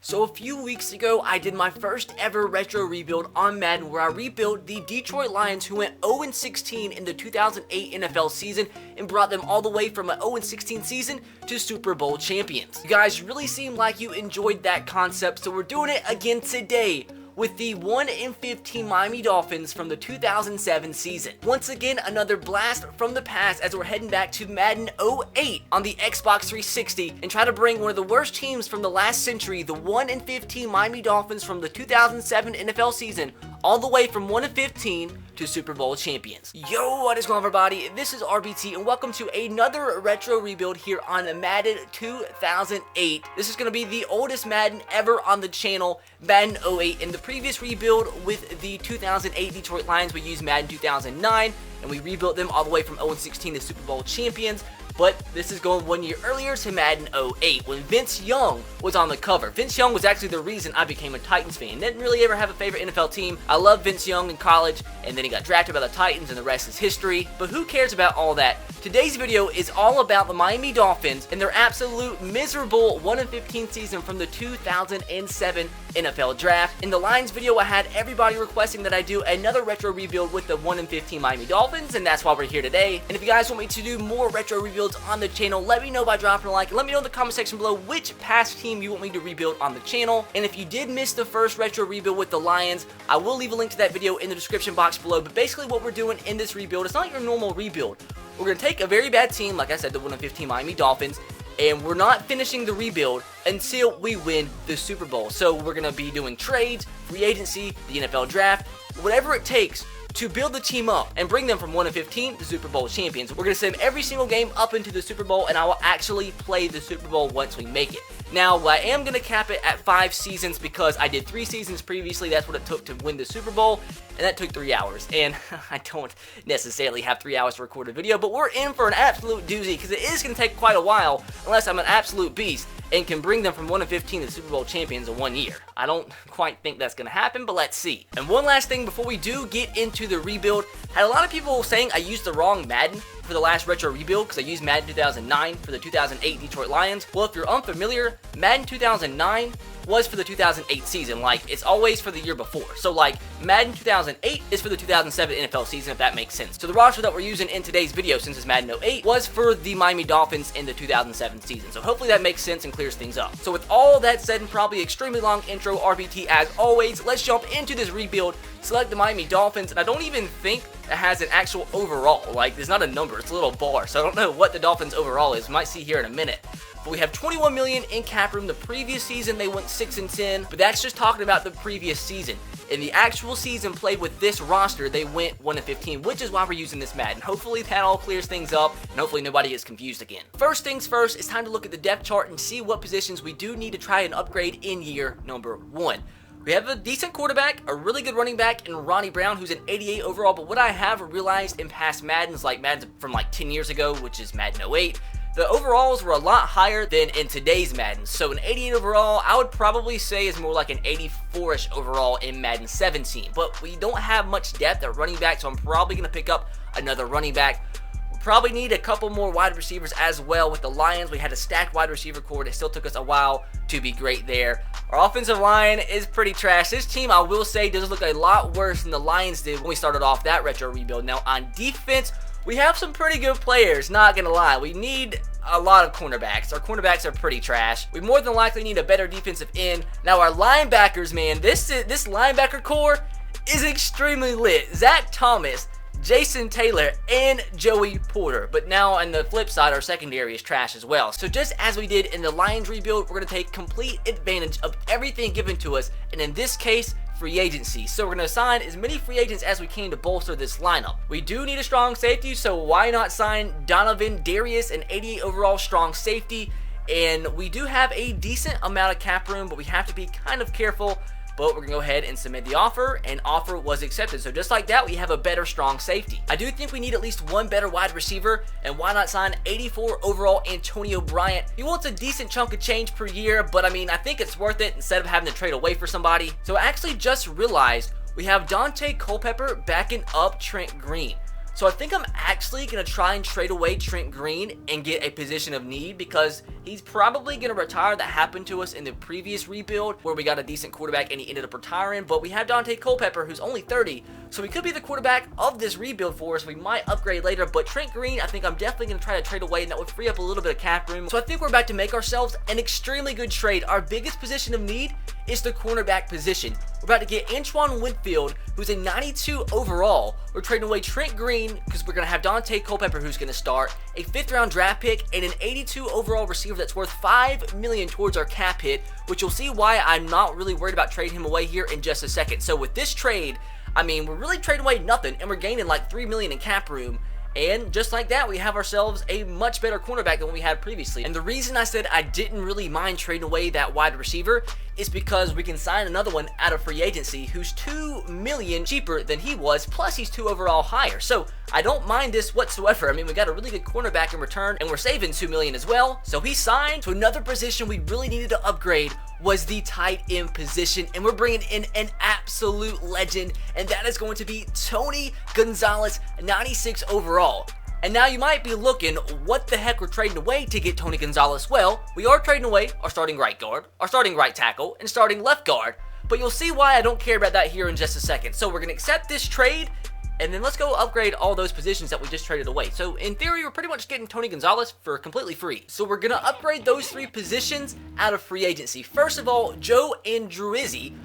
So a few weeks ago, I did my first ever retro rebuild on Madden where I rebuilt the Detroit Lions who went 0-16 in the 2008 NFL season and brought them all the way from an 0-16 season to Super Bowl champions. You guys really seem like you enjoyed that concept, so we're doing it again today with the 1-15 Miami Dolphins from the 2007 season. Once again, another blast from the past as we're heading back to Madden 08 on the Xbox 360 and try to bring one of the worst teams from the last century, the 1-15 Miami Dolphins from the 2007 NFL season, all the way from 1-15 to Super Bowl champions. Yo, what is going on, everybody? This is RBT and welcome to another retro rebuild here on Madden 2008. This is going to be the oldest Madden ever on the channel, Madden 08. In the previous rebuild with the 2008 Detroit Lions, we used Madden 2009 and we rebuilt them all the way from 0-16 to Super Bowl champions. But this is going 1 year earlier to Madden 08 when Vince Young was on the cover. Vince Young was actually the reason I became a Titans fan. Didn't really ever have a favorite NFL team. I loved Vince Young in college, and then he got drafted by the Titans, and the rest is history. But who cares about all that? Today's video is all about the Miami Dolphins and their absolute miserable 1-15 season from the 2007 NFL Draft. In the Lions video, I had everybody requesting that I do another retro rebuild with the 1-15 Miami Dolphins, and that's why we're here today. And if you guys want me to do more retro rebuilds on the channel, let me know by dropping a like, and let me know in the comment section below which past team you want me to rebuild on the channel. And if you did miss the first retro rebuild with the Lions, I will leave a link to that video in the description box below. But basically what we're doing in this rebuild, it's not your normal rebuild. We're going to take a very bad team, like I said, the 1-15 Miami Dolphins, and we're not finishing the rebuild until we win the Super Bowl. So we're going to be doing trades, free agency, the NFL Draft, whatever it takes to build the team up and bring them from 1-15 to Super Bowl champions. We're going to send every single game up into the Super Bowl, and I will actually play the Super Bowl once we make it. Now, I am going to cap it at 5 seasons because I did 3 seasons previously. That's what it took to win the Super Bowl, and that took 3 hours. And I don't necessarily have 3 hours to record a video, but we're in for an absolute doozy because it is going to take quite a while unless I'm an absolute beast and can bring them from 1-15 to Super Bowl champions in 1 year. I don't quite think that's going to happen, but let's see. And one last thing before we do get into the rebuild, had a lot of people saying I used the wrong Madden for the last retro rebuild because I used Madden 2009 for the 2008 Detroit Lions. Well, if you're unfamiliar, Madden 2009 was for the 2008 season. Like, it's always for the year before. So, like, Madden 2008 is for the 2007 NFL season, if that makes sense. So the roster that we're using in today's video, since it's Madden 08, was for the Miami Dolphins in the 2007 season. So hopefully that makes sense and clears things up. So with all that said and probably extremely long intro, RBT as always, let's jump into this rebuild. Select the Miami Dolphins, and I don't even think it has an actual overall. Like, there's not a number, it's a little bar. So I don't know what the Dolphins overall is. We might see here in a minute. But we have $21 million in cap room. The previous season they went 6-10, but that's just talking about the previous season. In the actual season played with this roster, they went 1-15, which is why we're using this Madden. Hopefully that all clears things up, and hopefully nobody gets confused again. First things first, it's time to look at the depth chart and see what positions we do need to try and upgrade in year number 1. We have a decent quarterback, a really good running back, and Ronnie Brown, who's an 88 overall, but what I have realized in past Maddens, like Maddens from like 10 years ago, which is Madden 08, the overalls were a lot higher than in today's Madden. So an 88 overall, I would probably say is more like an 84-ish overall in Madden 17. But we don't have much depth at running back, so I'm probably going to pick up another running back. We'll probably need a couple more wide receivers as well. With the Lions, we had a stacked wide receiver core. It still took us a while to be great there. Our offensive line is pretty trash. This team, I will say, does look a lot worse than the Lions did when we started off that retro rebuild. Now, on defense, we have some pretty good players, not gonna lie. We need a lot of cornerbacks. Our cornerbacks are pretty trash. We more than likely need a better defensive end. Now our linebackers, man, this linebacker core is extremely lit. Zach Thomas, Jason Taylor, and Joey Porter. But now on the flip side, our secondary is trash as well. So just as we did in the Lions rebuild, we're gonna take complete advantage of everything given to us, and in this case, free agency. So we're going to sign as many free agents as we can to bolster this lineup. We do need a strong safety, so why not sign Donovan Darius, an 88 overall strong safety? And we do have a decent amount of cap room, but we have to be kind of careful. But we're going to go ahead and submit the offer, and offer was accepted. So just like that, we have a better strong safety. I do think we need at least one better wide receiver, and why not sign 84 overall Antonio Bryant? He wants a decent chunk of change per year, but I mean, I think it's worth it instead of having to trade away for somebody. So I actually just realized we have Dante Culpepper backing up Trent Green. So I think I'm actually going to try and trade away Trent Green and get a position of need, because he's probably going to retire. That happened to us in the previous rebuild where we got a decent quarterback and he ended up retiring. But we have Dante Culpepper, who's only 30, so he could be the quarterback of this rebuild for us. We might upgrade later, but Trent Green, I think I'm definitely going to try to trade away, and that would free up a little bit of cap room. So I think we're about to make ourselves an extremely good trade. Our biggest position of need is the cornerback position. We're about to get Antoine Winfield, who's a 92 overall. We're trading away Trent Green because we're going to have Dante Culpepper, who's going to start, a 5th round draft pick, and an 82 overall receiver that's worth $5 million towards our cap hit, which you'll see why I'm not really worried about trading him away here in just a second. So with this trade, I mean, we're really trading away nothing, and we're gaining like $3 million in cap room. And just like that, we have ourselves a much better cornerback than we had previously. And the reason I said I didn't really mind trading away that wide receiver is because we can sign another one out of free agency who's $2 million cheaper than he was, plus he's 2 overall higher. So I don't mind this whatsoever. I mean, we got a really good cornerback in return, and we're saving $2 million as well. So he signed to another position we really needed to upgrade, was the tight end position, and we're bringing in an absolute legend, and that is going to be Tony Gonzalez, 96 overall. And now you might be looking, what the heck we're trading away to get Tony Gonzalez? Well, we are trading away our starting right guard, our starting right tackle, and starting left guard, but you'll see why I don't care about that here in just a second. So we're going to accept this trade, and then let's go upgrade all those positions that we just traded away. So in theory, we're pretty much getting Tony Gonzalez for completely free. So we're going to upgrade those 3 positions out of free agency. First of all, Joe Andruizzi,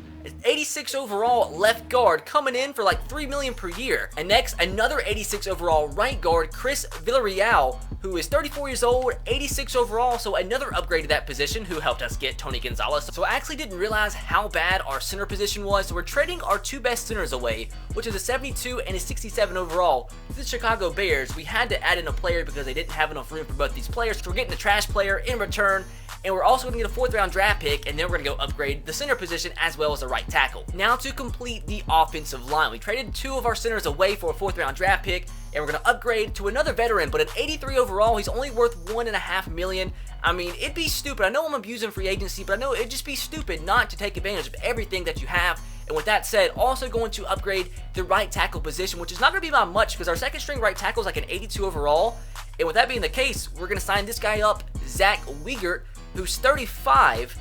86 overall left guard, coming in for like $3 million per year. And next, another 86 overall right guard, Chris Villarreal, who is 34 years old, 86 overall, so another upgrade to that position, who helped us get Tony Gonzalez. So I actually didn't realize how bad our center position was, so we're trading our 2 best centers away, which is a 72 and a 67 overall, to the Chicago Bears. We had to add in a player because they didn't have enough room for both these players, so we're getting a trash player in return, and we're also going to get a 4th round draft pick, and then we're going to go upgrade the center position as well as the right tackle. Now to complete the offensive line, we traded 2 of our centers away for a 4th round draft pick, and we're going to upgrade to another veteran, but an 83 overall. He's only worth $1.5 million. I mean, it'd be stupid. I know I'm abusing free agency, but I know it'd just be stupid not to take advantage of everything that you have. And with that said, also going to upgrade the right tackle position, which is not going to be by much because our second string right tackle is like an 82 overall. And with that being the case, we're going to sign this guy up, Zach Wiegert, who's 35.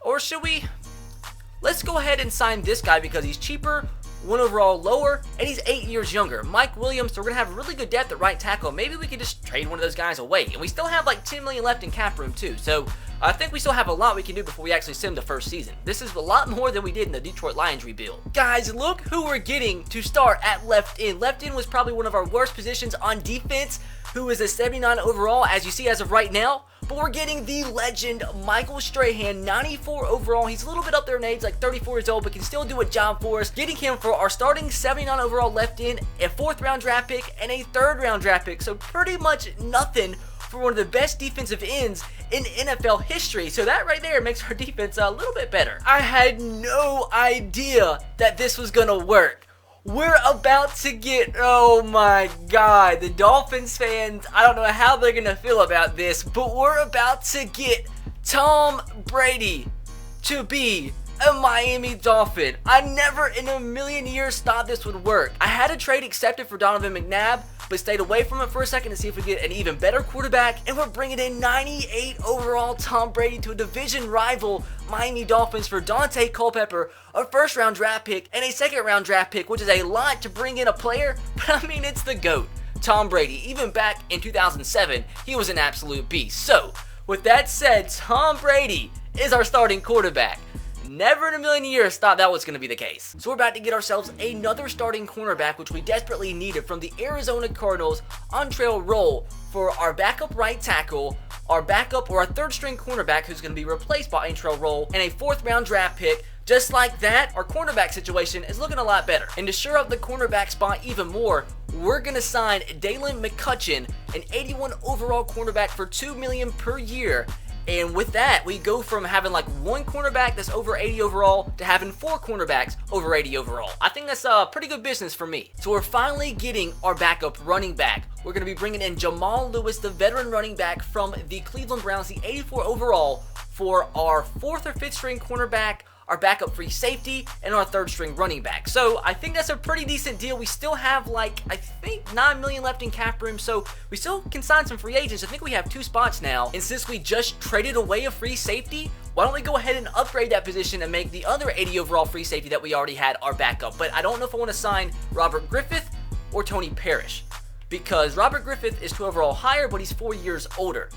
Or should we? Let's go ahead and sign this guy because he's cheaper, 1 overall lower, and he's 8 years younger. Mike Williams, so we're going to have really good depth at right tackle. Maybe we could just trade one of those guys away. And we still have like $10 million left in cap room too. So I think we still have a lot we can do before we actually sim the first season. This is a lot more than we did in the Detroit Lions rebuild. Guys, look who we're getting to start at left end. Left end was probably one of our worst positions on defense, who is a 79 overall, as you see as of right now. But we're getting the legend, Michael Strahan, 94 overall. He's a little bit up there in age, like 34 years old, but can still do a job for us. Getting him for our starting 79 overall left end, a 4th round draft pick, and a 3rd round draft pick. So pretty much nothing for one of the best defensive ends in NFL history. So that right there makes our defense a little bit better. I had no idea that this was gonna work. We're about to get, oh my god, the Dolphins fans, I don't know how they're going to feel about this, but we're about to get Tom Brady to be a Miami Dolphin. I never in a million years thought this would work. I had a trade accepted for Donovan McNabb, but stayed away from it for a second to see if we get an even better quarterback, and we're bringing in 98 overall Tom Brady to a division rival Miami Dolphins for Dante Culpepper, a 1st round draft pick, and a 2nd round draft pick, which is a lot to bring in a player, but I mean, it's the GOAT, Tom Brady. Even back in 2007, he was an absolute beast. So, with that said, Tom Brady is our starting quarterback. Never in a million years thought that was going to be the case. So we're about to get ourselves another starting cornerback, which we desperately needed, from the Arizona Cardinals, Antrell Roll, for our backup right tackle, our backup or our 3rd string cornerback, who's going to be replaced by Antrell Roll, and a 4th round draft pick. Just like that, our cornerback situation is looking a lot better. And to shore up the cornerback spot even more, we're going to sign Dalen McCutcheon, an 81 overall cornerback, for $2 million per year. And with that, we go from having like 1 cornerback that's over 80 overall to having 4 cornerbacks over 80 overall. I think that's a pretty good business for me. So we're finally getting our backup running back. We're going to be bringing in Jamal Lewis, the veteran running back from the Cleveland Browns, the 84 overall, for our 4th or 5th string cornerback, our backup free safety, and our 3rd string running back. So I think that's a pretty decent deal. We still have like, I think $9 million left in cap room, so we still can sign some free agents. I think we have 2 spots now, and since we just traded away a free safety, why don't we go ahead and upgrade that position and make the other 80 overall free safety that we already had our backup. But I don't know if I want to sign Robert Griffith or Tony Parrish, because Robert Griffith is 2 overall higher, but he's 4 years older.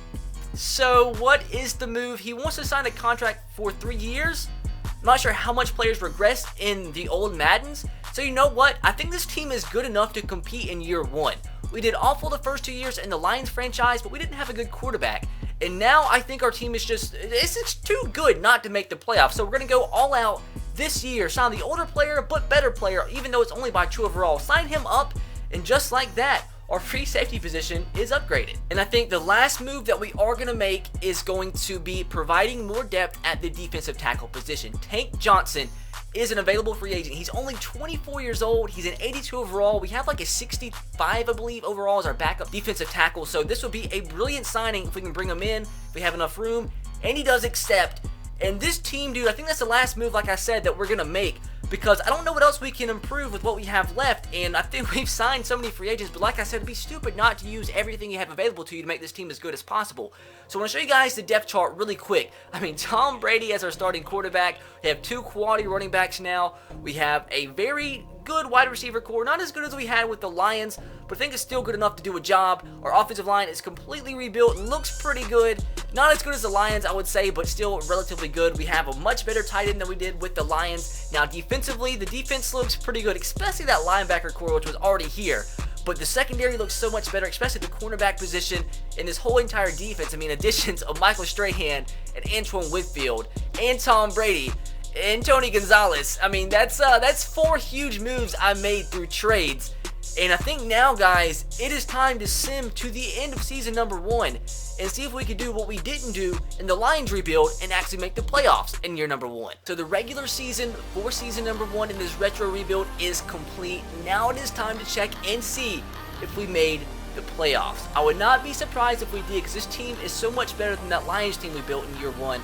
So what is the move? He wants to sign a contract for 3 years. I'm not sure how much players regressed in the old Maddens. So you know what? I think this team is good enough to compete in year 1. We did awful the first 2 years in the Lions franchise, but we didn't have a good quarterback. And now I think our team is it's too good not to make the playoffs. So we're going to go all out this year. Sign the older player, but better player, even though it's only by 2 overall. Sign him up, and just like that, our free safety position is upgraded. And I think the last move that we are going to make is going to be providing more depth at the defensive tackle position. Tank Johnson is an available free agent. He's only 24 years old. He's an 82 overall. We have like a 65, I believe, overall as our backup defensive tackle. So this would be a brilliant signing if we can bring him in, if we have enough room. And he does accept. And this team, dude, I think that's the last move, like I said, that we're going to make, because I don't know what else we can improve with what we have left. And I think we've signed so many free agents, but like I said, it'd be stupid not to use everything you have available to you to make this team as good as possible. So I want to show you guys the depth chart really quick. I mean, Tom Brady as our starting quarterback. We have 2 quality running backs now. We have a very good wide receiver core, not as good as we had with the Lions, but I think it's still good enough to do a job. Our offensive line is completely rebuilt, looks pretty good. Not as good as the Lions, I would say, but still relatively good. We have a much better tight end than we did with the Lions. Now, defensively, the defense looks pretty good, especially that linebacker core, which was already here. But the secondary looks so much better, especially the cornerback position and this whole entire defense. I mean, additions of Michael Strahan and Antoine Whitfield and Tom Brady and Tony Gonzalez. I mean, that's 4 huge moves I made through trades. And I think now, guys, it is time to sim to the end of season number 1 and see if we can do what we didn't do in the Lions rebuild and actually make the playoffs in year number 1. So the regular season for season number 1 in this retro rebuild is complete. Now it is time to check and see if we made the playoffs. I would not be surprised if we did, because this team is so much better than that Lions team we built in year 1.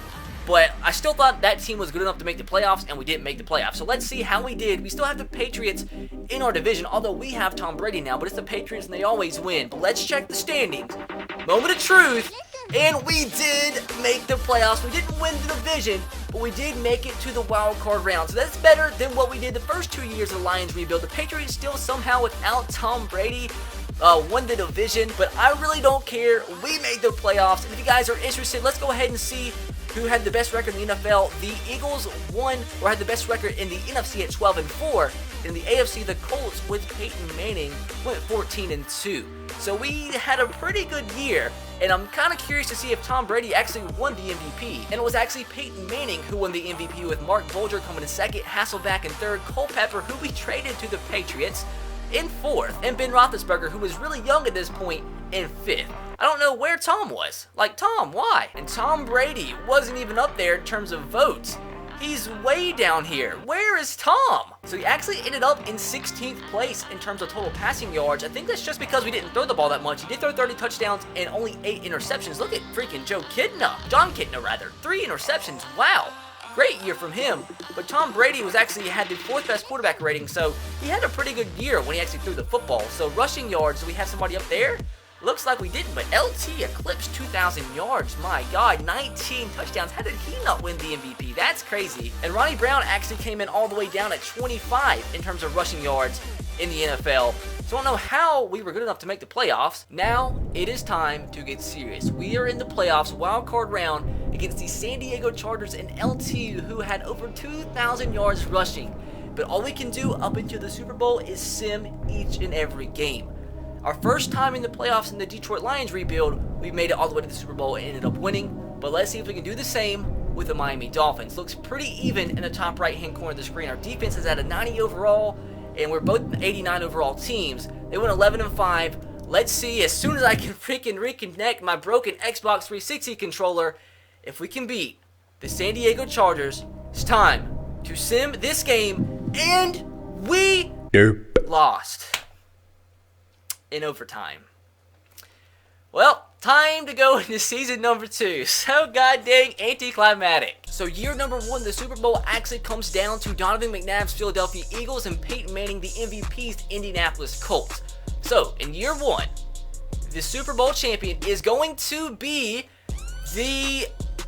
But I still thought that team was good enough to make the playoffs, and we didn't make the playoffs. So let's see how we did. We still have the Patriots in our division, although we have Tom Brady now, but it's the Patriots and they always win. But let's check the standings. Moment of truth. And we did make the playoffs. We didn't win the division, but we did make it to the wild card round. So that's better than what we did the first 2 years of the Lions rebuild. The Patriots still somehow, without Tom Brady, won the division, but I really don't care. We made the playoffs. And if you guys are interested, let's go ahead and see who had the best record in the NFL. The Eagles won, or had the best record in the NFC at 12-4. In the AFC, the Colts with Peyton Manning went 14-2. So we had a pretty good year, and I'm kind of curious to see if Tom Brady actually won the MVP. And it was actually Peyton Manning who won the MVP, with Mark Bulger coming in 2nd, Hasselbeck in 3rd, Culpepper, who we traded to the Patriots, in 4th, and Ben Roethlisberger, who was really young at this point, in 5th. I don't know where Tom was. Like, Tom, why? And Tom Brady wasn't even up there in terms of votes. He's way down here. Where is Tom? So he actually ended up in 16th place in terms of total passing yards. I think that's just because we didn't throw the ball that much. He did throw 30 touchdowns and only 8 interceptions. Look at freaking John Kitna rather. 3 interceptions. Wow. Great year from him. But Tom Brady was actually had the 4th best quarterback rating, so he had a pretty good year when he actually threw the football. So rushing yards, do we have somebody up there? Looks like we didn't, but LT eclipsed 2,000 yards. My God, 19 touchdowns. How did he not win the MVP? That's crazy. And Ronnie Brown actually came in all the way down at 25 in terms of rushing yards in the NFL. So I don't know how we were good enough to make the playoffs. Now it is time to get serious. We are in the playoffs, wild card round, against the San Diego Chargers and LT, who had over 2,000 yards rushing. But all we can do up until the Super Bowl is sim each and every game. Our first time in the playoffs in the Detroit Lions rebuild, we made it all the way to the Super Bowl and ended up winning. But let's see if we can do the same with the Miami Dolphins. Looks pretty even in the top right-hand corner of the screen. Our defense is at a 90 overall, and we're both 89 overall teams. They went 11-5. Let's see, as soon as I can freaking reconnect my broken Xbox 360 controller, if we can beat the San Diego Chargers. It's time to sim this game, and we lost in overtime. Well, time to go into season number 2. So god dang anticlimactic. So year number 1, the Super Bowl actually comes down to Donovan McNabb's Philadelphia Eagles and Peyton Manning, the MVP's Indianapolis Colts. So in year 1, the Super Bowl champion is going to be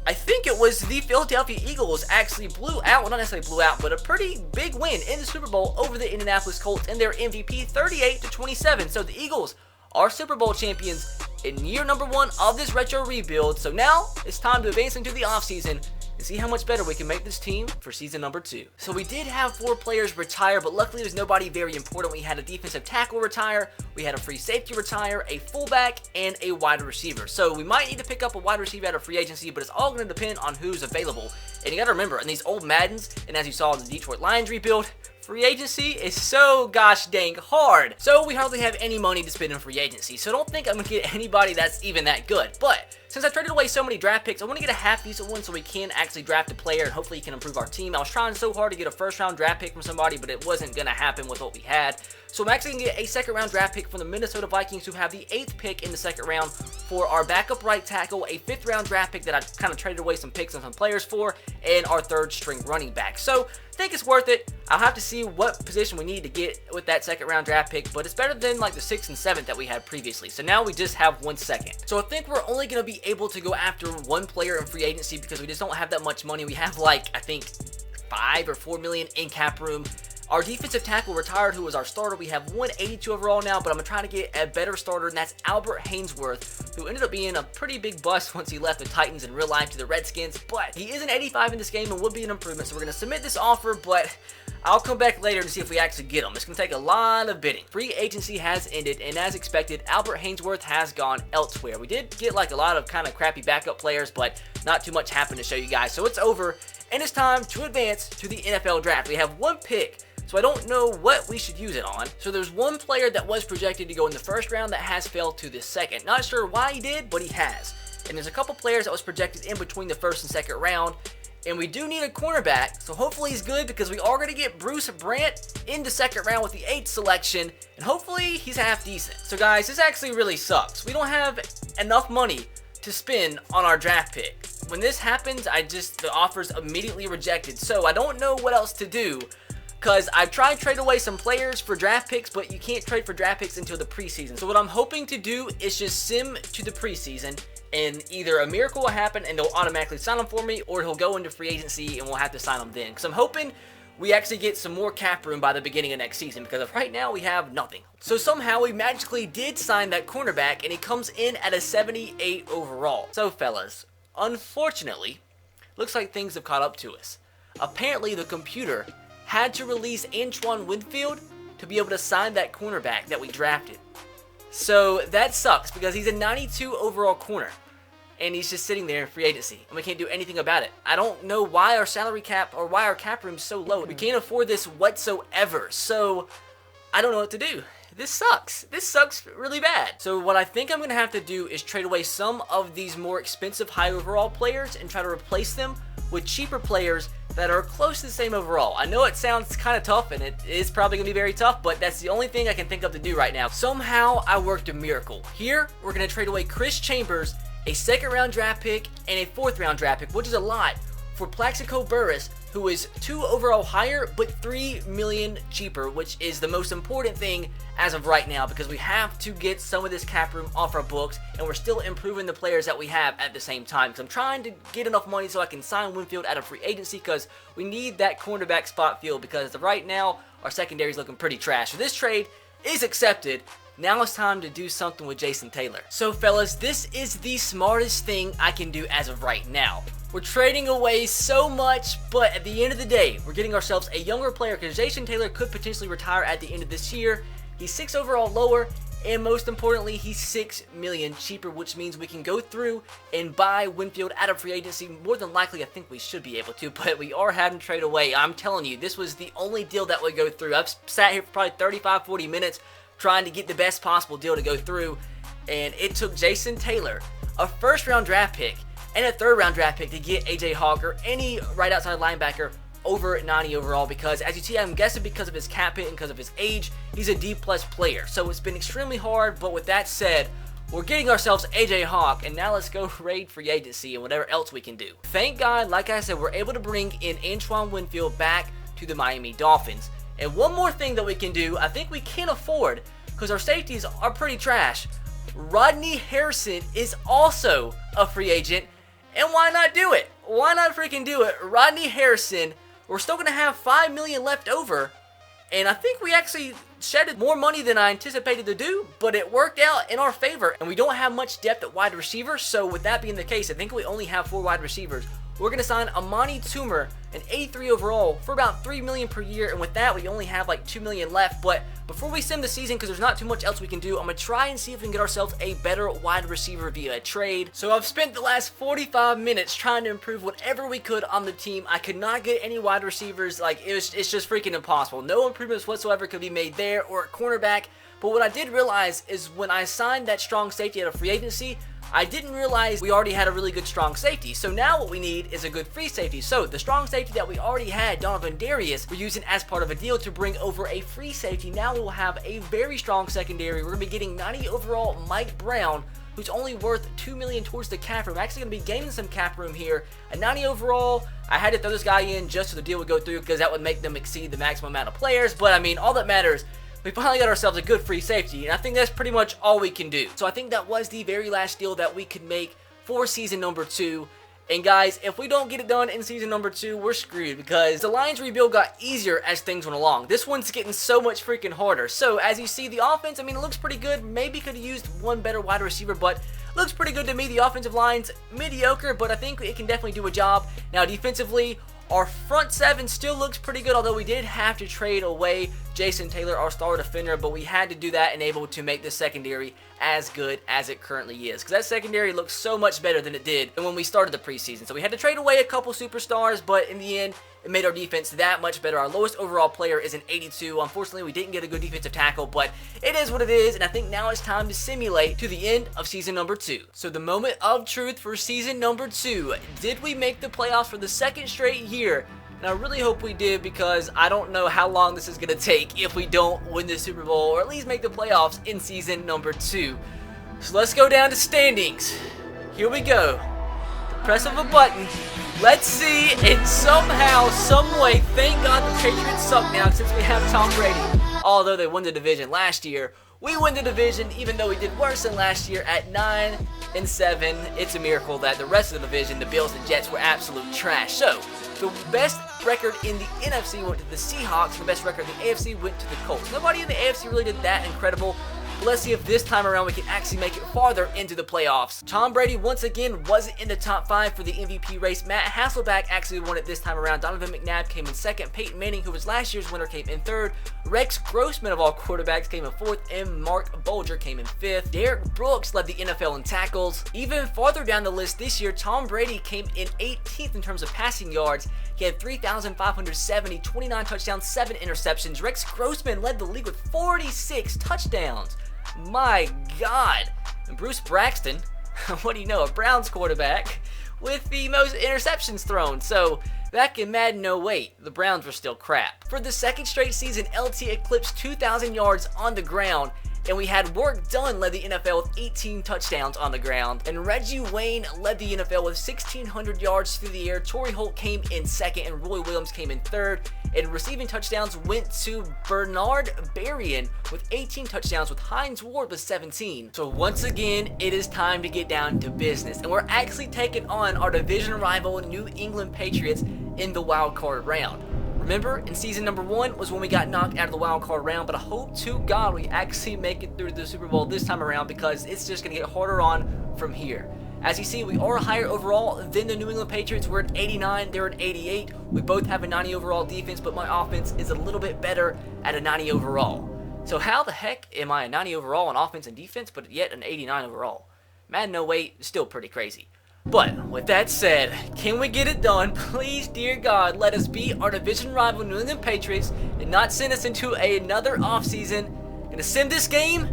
I think it was the Philadelphia Eagles actually blew out, well not necessarily blew out, but a pretty big win in the Super Bowl over the Indianapolis Colts and their MVP 38-27. So the Eagles are Super Bowl champions in year number 1 of this retro rebuild. So now it's time to advance into the offseason and see how much better we can make this team for season number 2. So we did have 4 players retire, but luckily there's nobody very important. We had a defensive tackle retire, we had a free safety retire, a fullback, and a wide receiver. So we might need to pick up a wide receiver out of free agency, but it's all going to depend on who's available. And you got to remember, in these old Maddens, and as you saw in the Detroit Lions rebuild, free agency is so gosh dang hard. So we hardly have any money to spend in free agency. So I don't think I'm going to get anybody that's even that good. But since I traded away so many draft picks, I want to get a half decent one so we can actually draft a player and hopefully he can improve our team. I was trying so hard to get a first round draft pick from somebody, but it wasn't going to happen with what we had. So I'm actually going to get a second round draft pick from the Minnesota Vikings, who have the 8th pick in the second round for our backup right tackle, a 5th round draft pick that I kind of traded away some picks and some players for, and our 3rd string running back. So I think it's worth it. I'll have to see what position we need to get with that second round draft pick, but it's better than like the 6th and 7th that we had previously. So now we just have 1 second. So I think we're only going to be able to go after 1 player in free agency because we just don't have that much money. We have like, I think 5 or 4 million in cap room. Our defensive tackle retired, who was our starter. We have 182 overall now, but I'm going to try to get a better starter, and that's Albert Hainsworth, who ended up being a pretty big bust once he left the Titans in real life to the Redskins, but he is an 85 in this game and would be an improvement, so we're going to submit this offer, but I'll come back later to see if we actually get him. It's going to take a lot of bidding. Free agency has ended, and as expected, Albert Hainsworth has gone elsewhere. We did get like a lot of kind of crappy backup players, but not too much happened to show you guys, so it's over, and it's time to advance to the NFL draft. We have 1 pick, so I don't know what we should use it on. So there's 1 player that was projected to go in the 1st round that has failed to the 2nd. Not sure why he did, but he has. And there's a couple players that was projected in between the 1st and 2nd round. And we do need a cornerback, so hopefully he's good because we are going to get Bruce Brandt in the 2nd round with the 8th selection. And hopefully he's half decent. So guys, this actually really sucks. We don't have enough money to spend on our draft pick. When this happens, the offer's immediately rejected. So I don't know what else to do, because I've tried to trade away some players for draft picks, but you can't trade for draft picks until the preseason. So what I'm hoping to do is just sim to the preseason, and either a miracle will happen and they'll automatically sign him for me, or he'll go into free agency and we'll have to sign him then. Because I'm hoping we actually get some more cap room by the beginning of next season, because right now we have nothing. So somehow we magically did sign that cornerback, and he comes in at a 78 overall. So fellas, unfortunately, looks like things have caught up to us. Apparently the computer had to release Antoine Winfield to be able to sign that cornerback that we drafted. So that sucks because he's a 92 overall corner and he's just sitting there in free agency and we can't do anything about it. I don't know why our salary cap or why our cap room's so low. We can't afford this whatsoever. So I don't know what to do. This sucks. This sucks really bad. So what I think I'm going to have to do is trade away some of these more expensive high overall players and try to replace them with cheaper players that are close to the same overall. I know it sounds kind of tough, and it is probably going to be very tough, but that's the only thing I can think of to do right now. Somehow, I worked a miracle. Here, we're going to trade away Chris Chambers, a 2nd round draft pick, and a 4th round draft pick, which is a lot, for Plaxico Burress, who is 2 overall higher, but 3 million cheaper, which is the most important thing as of right now, because we have to get some of this cap room off our books, and we're still improving the players that we have at the same time, because I'm trying to get enough money so I can sign Winfield out of free agency, because we need that cornerback spot filled, because right now, our secondary is looking pretty trash. So this trade is accepted. Now it's time to do something with Jason Taylor. So fellas, this is the smartest thing I can do as of right now. We're trading away so much, but at the end of the day, we're getting ourselves a younger player, because Jason Taylor could potentially retire at the end of this year. He's 6 overall lower, and most importantly, he's 6 million cheaper, which means we can go through and buy Winfield out of free agency. More than likely, I think we should be able to, but we are having to trade away. I'm telling you, this was the only deal that would go through. I've sat here for probably 35-40 minutes trying to get the best possible deal to go through, and it took Jason Taylor, a 1st round draft pick, and a 3rd round draft pick to get AJ Hawk or any right outside linebacker over 90 overall, because as you see, I'm guessing because of his cap hit and because of his age, he's a D+ player. So it's been extremely hard, but with that said, We're getting ourselves AJ Hawk, and now let's go raid free agency and whatever else we can do. Thank God, like I said, we're able to bring in Antoine Winfield back to the Miami Dolphins. And one more thing that we can do, I think we can afford, because our safeties are pretty trash. Rodney Harrison is also a free agent, and why not do it? Why not freaking do it? Rodney Harrison, we're still going to have $5 million left over, and I think we actually shedded more money than I anticipated to do, but it worked out in our favor, and we don't have much depth at wide receiver, so with that being the case, I think we only have 4 wide receivers. We're going to sign Amani Toomer, an 83 overall, for about $3 million per year, and with that, we only have like $2 million left. But before we sim the season, because there's not too much else we can do, I'm going to try and see if we can get ourselves a better wide receiver via a trade. So I've spent the last 45 minutes trying to improve whatever we could on the team. I could not get any wide receivers. Like, it's just freaking impossible. No improvements whatsoever could be made there or at cornerback. But what I did realize is when I signed that strong safety at a free agency, I didn't realize we already had a really good strong safety. So now what we need is a good free safety. So the strong safety that we already had, Donovan Darius, we're using as part of a deal to bring over a free safety. Now we will have a very strong secondary. We're going to be getting 90 overall Mike Brown, who's only worth $2 million towards the cap room. I'm actually going to be gaining some cap room here. A 90 overall, I had to throw this guy in just so the deal would go through because that would make them exceed the maximum amount of players. But I mean, all that matters, we finally got ourselves a good free safety, and I think that's pretty much all we can do. So I think that was the very last deal that we could make for season number 2. And guys, if we don't get it done in season number 2, we're screwed because the Lions rebuild got easier as things went along. This one's getting so much freaking harder. So as you see, the offense, I mean, it looks pretty good. Maybe could have used one better wide receiver, but looks pretty good to me. The offensive line's mediocre, but I think it can definitely do a job. Now defensively, our front 7 still looks pretty good, although we did have to trade away Jason Taylor, our star defender, but we had to do that and able to make this secondary as good as it currently is, because that secondary looks so much better than it did when we started the preseason. So we had to trade away a couple superstars, but in the end, it made our defense that much better. Our lowest overall player is an 82. Unfortunately, we didn't get a good defensive tackle, but it is what it is, and I think now it's time to simulate to the end of season number 2. So the moment of truth for season number 2. Did we make the playoffs for the second straight year? And I really hope we did, because I don't know how long this is going to take if we don't win the Super Bowl or at least make the playoffs in season number 2. So let's go down to standings. Here we go. The press of a button. Let's see, and somehow, someway, thank God the Patriots suck now since we have Tom Brady. Although they won the division last year, we win the division even though we did worse than last year at 9-7. It's a miracle that the rest of the division, the Bills and Jets, were absolute trash. So, the best record in the NFC went to the Seahawks, and the best record in the AFC went to the Colts. Nobody in the AFC really did that incredible. Let's see if this time around we can actually make it farther into the playoffs. Tom Brady once again wasn't in the top 5 for the MVP race. Matt Hasselbeck actually won it this time around. Donovan McNabb came in 2nd. Peyton Manning, who was last year's winner, came in 3rd. Rex Grossman of all quarterbacks came in 4th, and Mark Bulger came in 5th. Derek Brooks led the NFL in tackles. Even farther down the list this year, Tom Brady came in 18th in terms of passing yards. He had 3,570, 29 touchdowns, 7 interceptions. Rex Grossman led the league with 46 touchdowns. My God. And Bruce Braxton, what do you know, a Browns quarterback with the most interceptions thrown. So back in Madden 08, the Browns were still crap. For the second straight season, LT eclipsed 2,000 yards on the ground, and we had Work Done led the NFL with 18 touchdowns on the ground. And Reggie Wayne led the NFL with 1,600 yards through the air. Torrey Holt came in 2nd, and Roy Williams came in 3rd. And receiving touchdowns went to Bernard Berrien with 18 touchdowns, with Hines Ward with 17. So once again, it is time to get down to business. And we're actually taking on our division rival New England Patriots in the wild card round. Remember, in season number 1 was when we got knocked out of the wild card round, but I hope to God we actually make it through the Super Bowl this time around, because it's just going to get harder on from here. As you see, we are higher overall than the New England Patriots. We're at 89, they're at 88. We both have a 90 overall defense, but my offense is a little bit better at a 90 overall. So how the heck am I a 90 overall on offense and defense, but yet an 89 overall? Madden 08 is still pretty crazy. But with that said, can we get it done? Please, dear God, let us beat our division rival New England Patriots and not send us into another offseason. Gonna sim this game,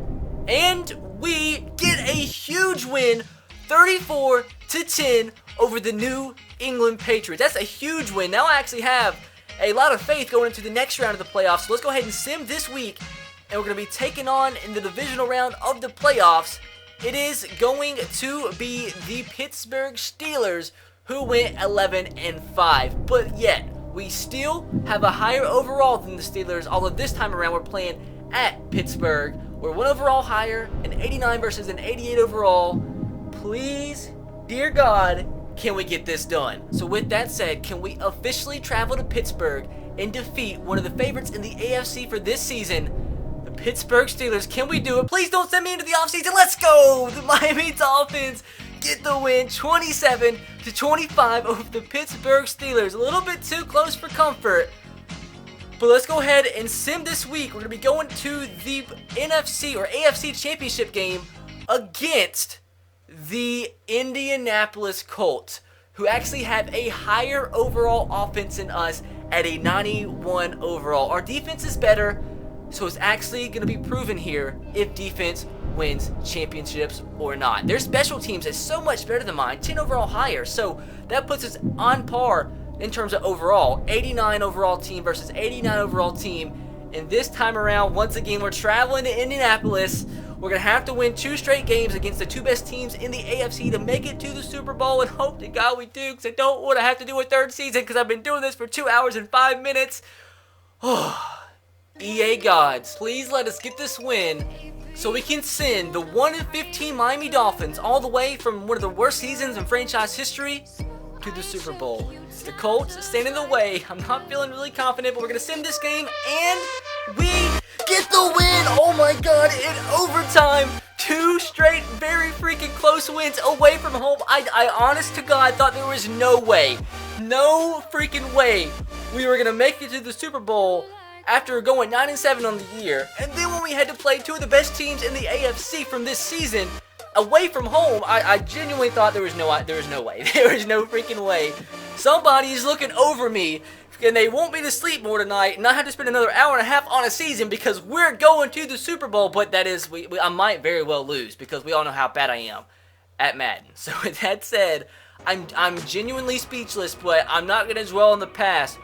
and we get a huge win, 34-10 over the New England Patriots. That's a huge win. Now I actually have a lot of faith going into the next round of the playoffs. So let's go ahead and sim this week, and we're gonna be taking on in the divisional round of the playoffs it is going to be the Pittsburgh Steelers, who went 11-5. But yet, we still have a higher overall than the Steelers, although this time around we're playing at Pittsburgh. We're 1 overall higher, an 89 versus an 88 overall. Please, dear God, can we get this done? So with that said, can we officially travel to Pittsburgh and defeat one of the favorites in the AFC for this season, the Pittsburgh Steelers? Can we do it? Please don't send me into the offseason. Let's go! The Miami Dolphins get the win, 27-25 over the Pittsburgh Steelers. A little bit too close for comfort. But let's go ahead and sim this week. We're going to be going to the NFC or AFC Championship game against the Indianapolis Colts, who actually have a higher overall offense than us at a 91 overall. Our defense is better, so it's actually going to be proven here if defense wins championships or not. Their special teams is so much better than mine, 10 overall higher, so that puts us on par in terms of overall. 89 overall team versus 89 overall team, and this time around, once again, we're traveling to Indianapolis. We're going to have to win 2 straight games against the 2 best teams in the AFC to make it to the Super Bowl, and hope to God we do, because I don't want to have to do a 3rd season, because I've been doing this for 2 hours and 5 minutes. EA gods, please let us get this win so we can send the 1-15 Miami Dolphins all the way from one of the worst seasons in franchise history to the Super Bowl. The Colts stand in the way. I'm not feeling really confident, but we're going to send this game, and we get the win! Oh my God, in overtime! 2 straight very freaking close wins away from home. I honest to God thought there was no way, no freaking way we were going to make it to the Super Bowl after going 9-7 on the year. And then when we had to play 2 of the best teams in the AFC from this season away from home, I genuinely thought there was no way. There was no freaking way. Somebody's looking over me, and they want me to sleep more tonight and not have to spend another hour and a half on a season because we're going to the Super Bowl. But that is, I might very well lose because we all know how bad I am at Madden. So with that said, I'm genuinely speechless, but I'm not going to dwell on the past.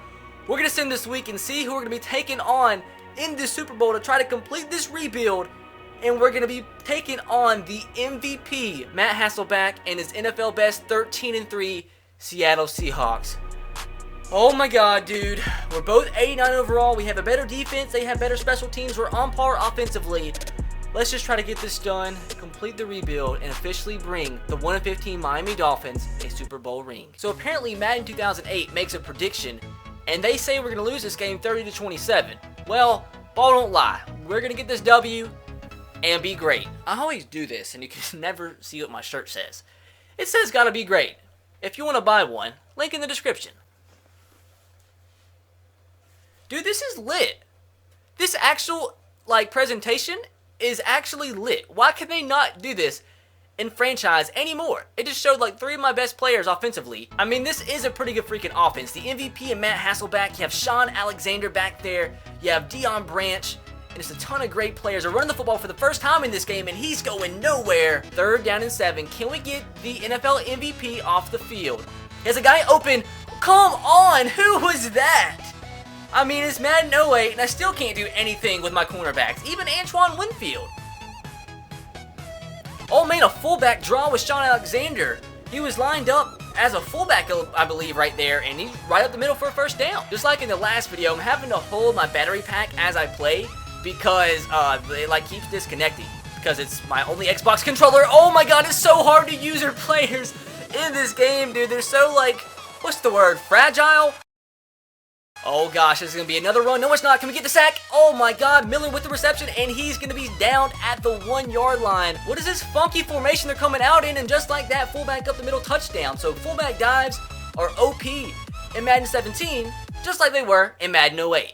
We're going to send this week and see who we're going to be taking on in the Super Bowl to try to complete this rebuild. And we're going to be taking on the MVP, Matt Hasselbeck, and his NFL best 13-3 Seattle Seahawks. Oh my God, dude. We're both 89 overall. We have a better defense. They have better special teams. We're on par offensively. Let's just try to get this done, complete the rebuild, and officially bring the 1-15 Miami Dolphins a Super Bowl ring. So apparently Madden 2008 makes a prediction, and they say we're going to lose this game 30-27. Well, ball don't lie. We're going to get this W and be great. I always do this, and you can never see what my shirt says. It says gotta be great. If you want to buy one, link in the description. Dude, this is lit. This actual, presentation is actually lit. Why can they not do this in franchise anymore? It just showed, 3 of my best players offensively. I mean, this is a pretty good freaking offense. The MVP and Matt Hasselbeck. You have Sean Alexander back there. You have Deion Branch. And it's a ton of great players. They're running the football for the first time in this game, and he's going nowhere. 3rd down and 7. Can we get the NFL MVP off the field? There's a guy open. Come on, who was that? I mean, it's Madden 08, and I still can't do anything with my cornerbacks. Even Antoine Winfield. Oh man, a fullback draw with Sean Alexander. He was lined up as a fullback, I believe, right there, and he's right up the middle for a 1st down. Just like in the last video, I'm having to hold my battery pack as I play, because it keeps disconnecting because it's my only Xbox controller. Oh my God, it's so hard to use our players in this game, dude. They're so what's the word? Fragile? Oh gosh, this is gonna be another run. No, it's not. Can we get the sack? Oh my God, Miller with the reception, and he's gonna be down at the 1-yard line. What is this funky formation they're coming out in? And just like that, fullback up the middle touchdown. So fullback dives are OP in Madden 17, just like they were in Madden 08.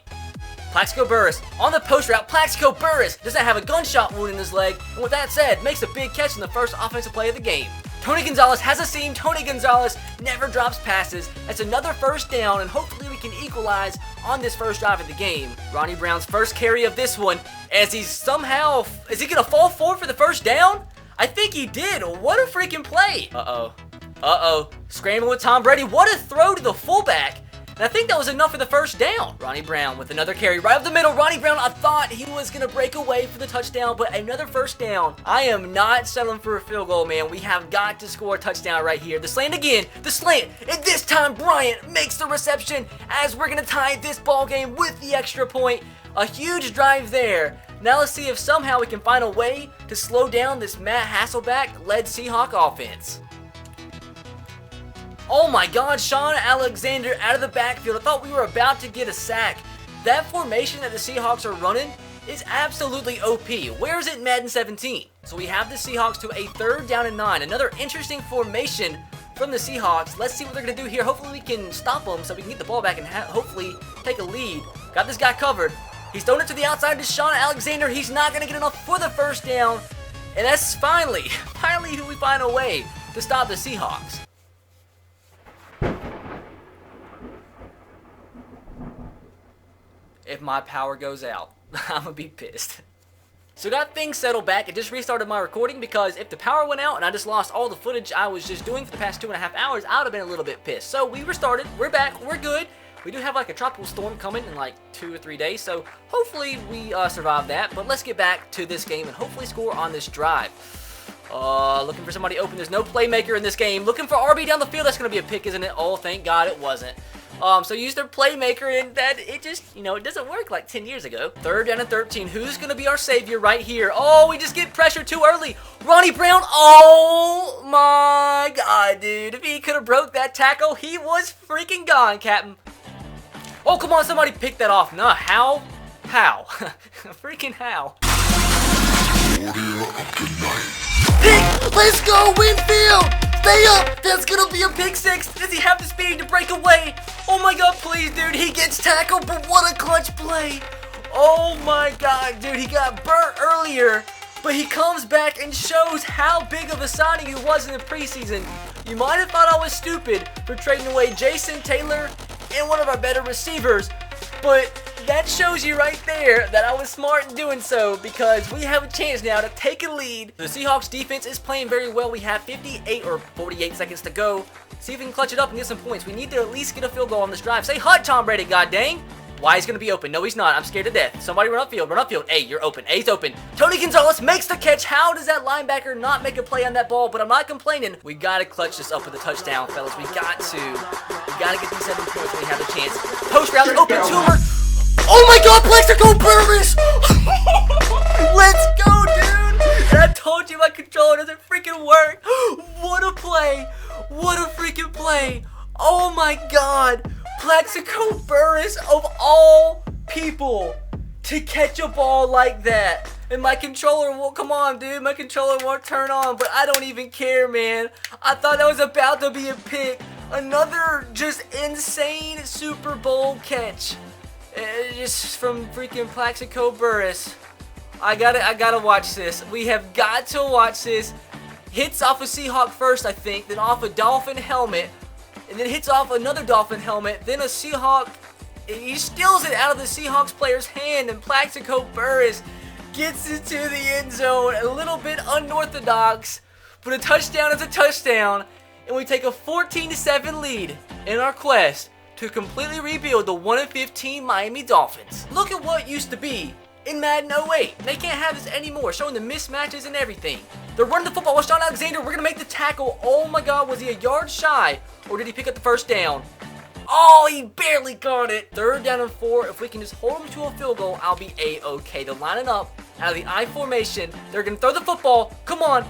Plaxico Burress on the post route. Plaxico Burress does not have a gunshot wound in his leg, and with that said, makes a big catch in the first offensive play of the game. Tony Gonzalez has a seam. Tony Gonzalez never drops passes. That's another 1st down, and hopefully we can equalize on this first drive of the game. Ronnie Brown's first carry of this one, as he's somehow, is he gonna fall forward for the 1st down? I think he did. What a freaking play. Uh-oh. Scrambling with Tom Brady. What a throw to the fullback. And I think that was enough for the first down. Ronnie Brown with another carry right up the middle. Ronnie Brown, I thought he was going to break away for the touchdown, but another first down. I am not settling for a field goal, man. We have got to score a touchdown right here. The slant again, the slant, and this time Bryant makes the reception as we're going to tie this ball game with the extra point. A huge drive there. Now let's see if somehow we can find a way to slow down this Matt Hasselbeck-led Seahawk offense. Oh my God, Shaun Alexander out of the backfield. I thought we were about to get a sack. That formation that the Seahawks are running is absolutely OP. Where is it in Madden 17? So we have the Seahawks to a 3rd down and 9. Another interesting formation from the Seahawks. Let's see what they're going to do here. Hopefully we can stop them so we can get the ball back and hopefully take a lead. Got this guy covered. He's thrown it to the outside to Shaun Alexander. He's not going to get enough for the first down. And that's finally who we find a way to stop the Seahawks. If my power goes out, I'm going to be pissed. So got things settled back. It just restarted my recording because if the power went out and I just lost all the footage I was just doing for the past 2.5 hours, I would have been a little bit pissed. So we restarted. We're back. We're good. We do have like a tropical storm coming in like 2 or 3 days, so hopefully we survive that. But let's get back to this game and hopefully score on this drive. Looking for somebody open. There's no playmaker in this game. Looking for RB down the field. That's going to be a pick, isn't it? Oh, thank God it wasn't. So use their playmaker, and that it just, it doesn't work like 10 years ago. 3rd down and 13. Who's going to be our savior right here? Oh, we just get pressured too early. Ronnie Brown. Oh, my God, dude. If he could have broke that tackle, he was freaking gone, Captain. Oh, come on, somebody pick that off. Nah, how? How? Freaking how? Pick! Let's go, Winfield! Stay up! That's gonna be a pick 6. Does he have the speed to break away? Oh my God, please, dude. He gets tackled, but what a clutch play. Oh my God, dude. He got burnt earlier, but he comes back and shows how big of a signing he was in the preseason. You might have thought I was stupid for trading away Jason Taylor and one of our better receivers, but that shows you right there that I was smart in doing so because we have a chance now to take a lead. The Seahawks defense is playing very well. We have 58 or 48 seconds to go. See if we can clutch it up and get some points. We need to at least get a field goal on this drive. Say hut, Tom Brady, god dang. Why he's going to be open? No, he's not. I'm scared to death. Somebody run upfield. Run upfield. A, you're open. A's open. Tony Gonzalez makes the catch. How does that linebacker not make a play on that ball? But I'm not complaining. We got to clutch this up with a touchdown, fellas. We got to. We got to get these 7 points when we have the chance. Post route, open tumor. Oh my God, Plexico Burris! Let's go, dude! And I told you my controller doesn't freaking work. What a play. What a freaking play. Oh my God. Plexico Burris, of all people, to catch a ball like that. And my controller won't, come on, dude. My controller won't turn on, but I don't even care, man. I thought that was about to be a pick. Another just insane Super Bowl catch. Just from freaking Plexico Burris. I gotta watch this. We have got to watch this. Hits off a Seahawk first, I think, then off a Dolphin helmet, and then hits off another Dolphin helmet, then a Seahawk. He steals it out of the Seahawks player's hand, and Plexico Burris gets into the end zone. A little bit unorthodox, but a touchdown is a touchdown, and we take a 14-7 lead in our quest to completely rebuild the 1-15 Miami Dolphins. Look at what used to be in Madden 08. They can't have this anymore, showing the mismatches and everything. They're running the football with Shaun Alexander. We're going to make the tackle. Oh my God, was he a yard shy, or did he pick up the first down? Oh, he barely got it. 3rd down and 4. If we can just hold him to a field goal, I'll be A-okay. They're lining up out of the I formation. They're going to throw the football. Come on.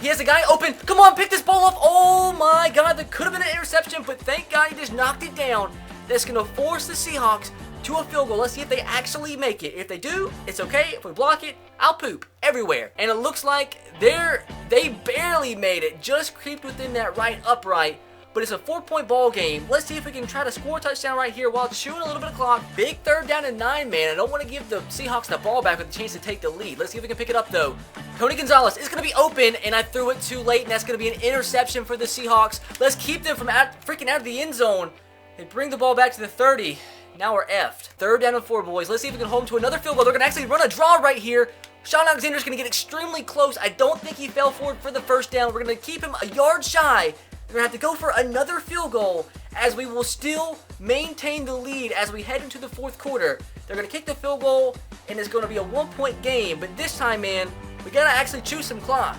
He has a guy open. Come on, pick this ball up. Oh my God, that could have been an interception, but thank God he just knocked it down. That's going to force the Seahawks to a field goal. Let's see if they actually make it. If they do, it's okay. If we block it, I'll poop everywhere. And it looks like they barely made it. Just creeped within that right upright. But it's a 4-point ball game. Let's see if we can try to score a touchdown right here while chewing a little bit of clock. Big 3rd down and 9, man. I don't want to give the Seahawks the ball back with a chance to take the lead. Let's see if we can pick it up, though. Tony Gonzalez is going to be open, and I threw it too late, and that's going to be an interception for the Seahawks. Let's keep them from freaking out of the end zone. They bring the ball back to the 30. Now we're effed. 3rd down and 4, boys. Let's see if we can hold them to another field goal. They're going to actually run a draw right here. Shaun Alexander's going to get extremely close. I don't think he fell forward for the first down. We're going to keep him a yard shy. They're going to have to go for another field goal as we will still maintain the lead as we head into the fourth quarter. They're going to kick the field goal, and it's going to be a 1-point game. But this time, man, we got to actually choose some clock.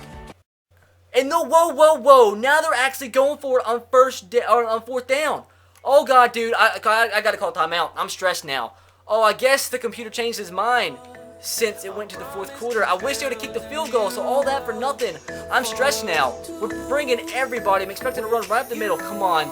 And no, whoa. Now they're actually going for it on fourth down. Oh, God, dude. I got to call timeout. I'm stressed now. Oh, I guess the computer changed his mind since it went to the fourth quarter. I wish they would have kicked the field goal, so all that for nothing. I'm stressed now. We're bringing everybody. I'm expecting to run right up the middle. Come on,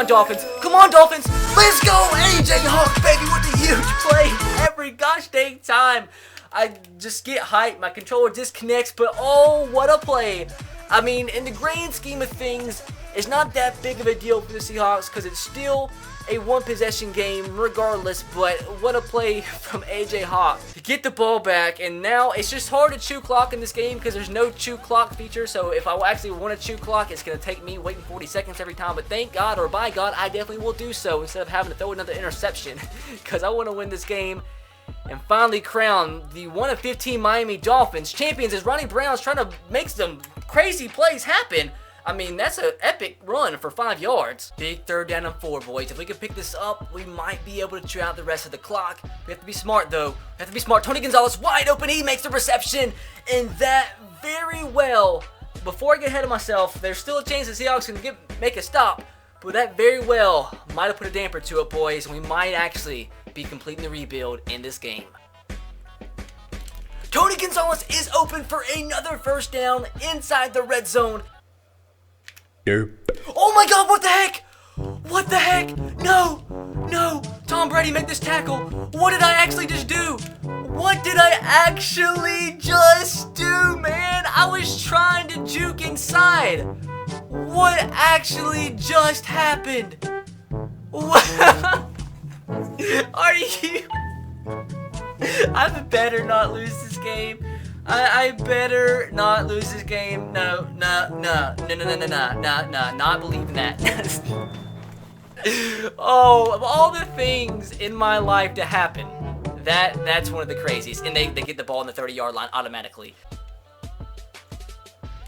Dolphins. Come on, Dolphins. Let's go, AJ Hawk, baby, with the huge play every gosh dang time. I just get hyped. My controller disconnects, but oh, what a play. I mean, in the grand scheme of things, it's not that big of a deal for the Seahawks because it's still a one-possession game regardless, but what a play from AJ Hawk to get the ball back. And now it's just hard to chew clock in this game because there's no chew clock feature, so if I actually want to chew clock, it's going to take me waiting 40 seconds every time. But thank God, or by God, I definitely will do so instead of having to throw another interception because I want to win this game and finally crown the 1-15 Miami Dolphins champions as Ronnie Brown's trying to make some crazy plays happen. I mean, that's an epic run for 5 yards. Big 3rd down and 4, boys. If we can pick this up, we might be able to chew out the rest of the clock. We have to be smart, though. We have to be smart. Tony Gonzalez wide open. He makes the reception. And that very well, before I get ahead of myself, there's still a chance the Seahawks can make a stop. But that very well might have put a damper to it, boys. And we might actually be completing the rebuild in this game. Tony Gonzalez is open for another 1st down inside the red zone. Oh my God, what the heck? What the heck? No. Tom Brady, make this tackle. What did I actually just do? What did I actually just do, man? I was trying to juke inside. What actually just happened? What? Are you? I better not lose this game. I better not lose this game. No, not believing that. Oh, of all the things in my life to happen, that's one of the craziest. And they get the ball in the 30-yard line automatically.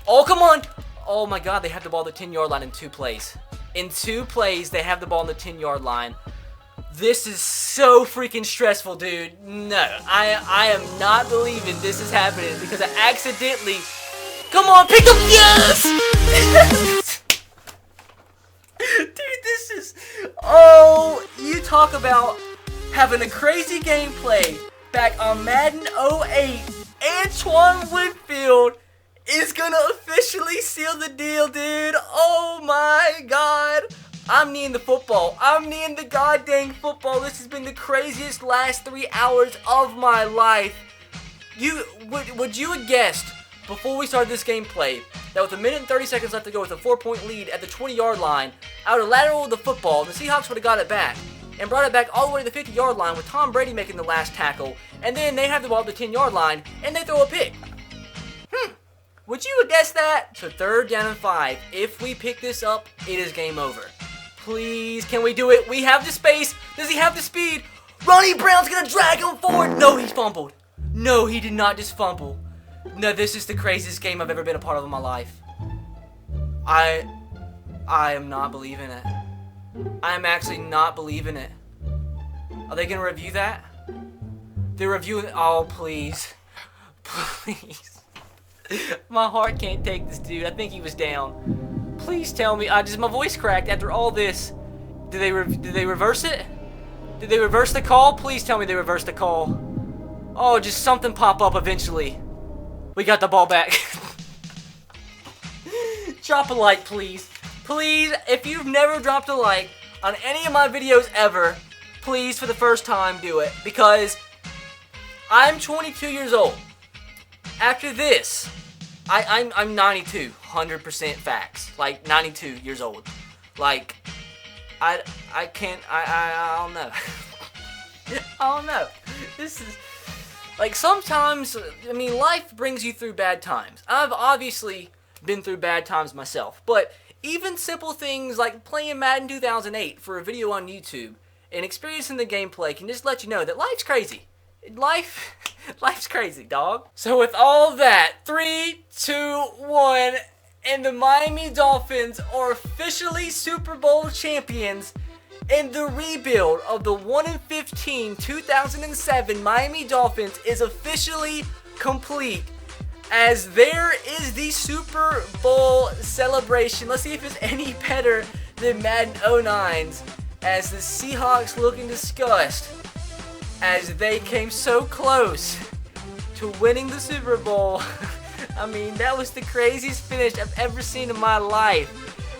Oh, come on. Oh my God, they have the ball at the 10-yard line in 2 plays. In 2 plays, they have the ball on the 10-yard line. This is so freaking stressful, dude. No, I am not believing this is happening because I accidentally... Come on, pick up! Yes! Dude, this is... Oh, you talk about having a crazy gameplay back on Madden 08. Antoine Winfield is gonna officially seal the deal, dude. Oh my God. I'm kneeing the football. I'm kneeing the goddamn football. This has been the craziest last 3 hours of my life. Would you have guessed before we started this gameplay that with 1 minute and 30 seconds left to go with a 4-point lead at the 20-yard line, I would have lateraled the football and the Seahawks would have got it back and brought it back all the way to the 50-yard line with Tom Brady making the last tackle, and then they have the ball at the 10-yard line and they throw a pick. Would you have guessed that? So 3rd down and 5. If we pick this up, it is game over. Please, can we do it? We have the space. Does he have the speed? Ronnie Brown's gonna drag him forward. No, he fumbled. No, he did not just fumble. No, this is the craziest game I've ever been a part of in my life. I am not believing it. I am actually not believing it. Are they gonna review that? They're reviewing. Oh, please. Please. My heart can't take this, dude. I think he was down. Please tell me. Just my voice cracked after all this. Did they reverse it? Did they reverse the call? Please tell me they reversed the call. Oh, just something pop up eventually. We got the ball back. Drop a like, please. Please, if you've never dropped a like on any of my videos ever, please, for the first time, do it. Because I'm 22 years old. After this, I'm 92, 100% facts. Like, 92 years old. Like, I don't know. I don't know. This is, like, sometimes, I mean, life brings you through bad times. I've obviously been through bad times myself. But even simple things like playing Madden 2008 for a video on YouTube and experiencing the gameplay can just let you know that life's crazy. Life's crazy, dog. So with all that, 3, 2, 1, and the Miami Dolphins are officially Super Bowl champions, and the rebuild of the 1-15 2007 Miami Dolphins is officially complete, as there is the Super Bowl celebration. Let's see if it's any better than Madden 09's, as the Seahawks looking disgusted as they came so close to winning the Super Bowl. I mean, that was the craziest finish I've ever seen in my life.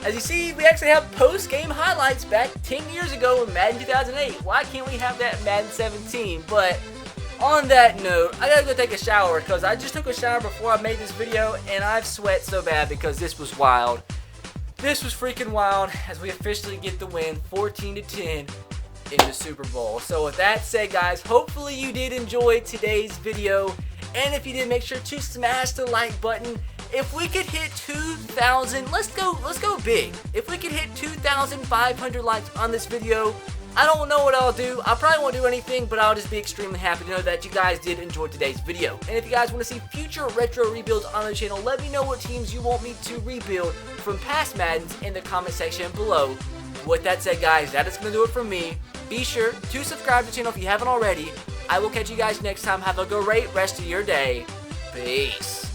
As you see, we actually have post-game highlights back 10 years ago in Madden 2008. Why can't we have that in Madden 17? But on that note, I gotta go take a shower because I just took a shower before I made this video and I've sweat so bad because this was wild. This was freaking wild as we officially get the win 14-10 in the Super Bowl. So with that said, guys, hopefully you did enjoy today's video. And if you did, make sure to smash the like button. If we could hit 2,000, let's go big. If we could hit 2,500 likes on this video, I don't know what I'll do. I probably won't do anything, but I'll just be extremely happy to know that you guys did enjoy today's video. And if you guys want to see future retro rebuilds on the channel, let me know what teams you want me to rebuild from past Maddens in the comment section below. With that said, guys, that is going to do it from me. Be sure to subscribe to the channel if you haven't already. I will catch you guys next time. Have a great rest of your day. Peace.